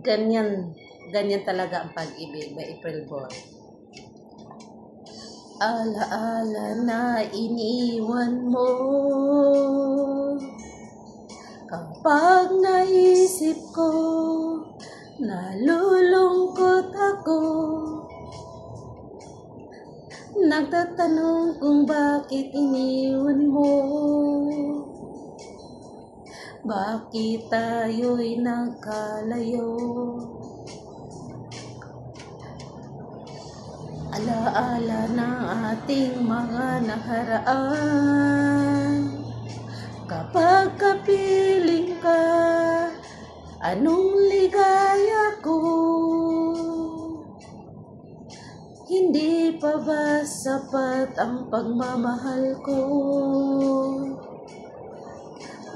Ganyan talaga ang pag-ibig by April Boy. Alaala na iniwan mo, kapag naisip ko, nalulungkot ako. Nagtatanong kung bakit iniwan mo, bakit tayo'y nagkalayo. Alaala ng ating mga nakaraan, kapag kapiling ka, anong ligaya ko. Hindi pa ba sapat ang pagmamahal ko?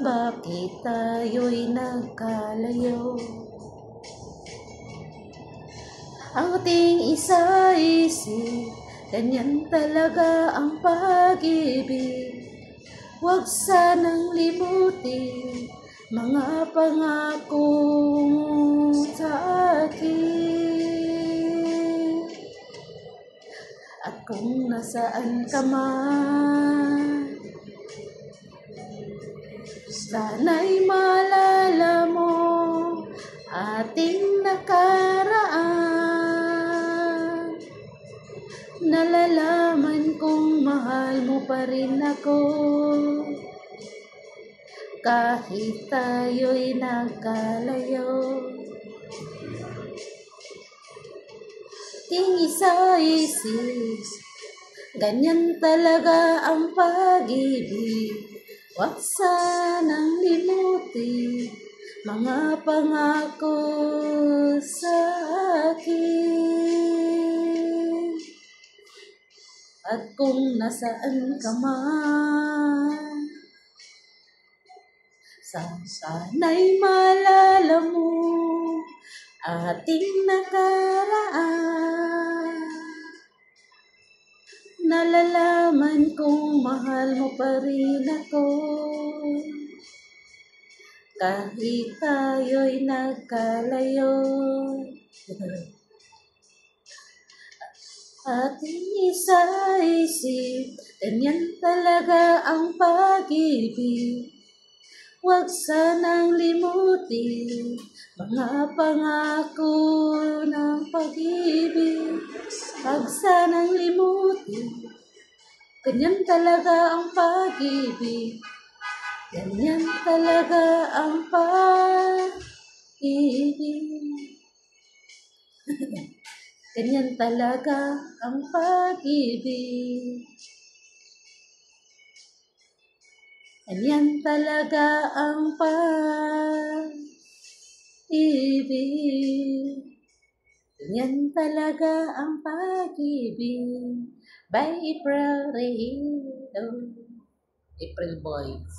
Bakit tayo'y nagkalayo? Ang ating isa-isip, ganyan talaga ang pag-ibig. Huwag sanang limutin mga pangako sa akin. At kung nasaan ka man, sana'y maalala mo ating nakaraan. Nalalaman kong mahal mo pa rin ako, kahit tayo'y nagkalayo. Ting isa-isip, ganyan talaga ang pag-ibig. Huwag sanang limutin mga pangako sa akin. At kung nasaan ka man, sana'y maalala mo ating nakaraan. Nalalaman kong mahal mo pa rin ako, kahit tayo'y nagkalayo. Ating isa-isip, ganyan talaga ang pag-ibig. Huwag sanang limutin mga pangako ng pag-ibig. Huwag sanang limutin, ganyan talaga ang pag-ibig. Ganyan talaga ang pag-ibig. Ganyan talaga ang pag-ibig. Ganyan talaga ang pag-ibig. Ganyan talaga ang pag-ibig. By April Regilo. April Boys.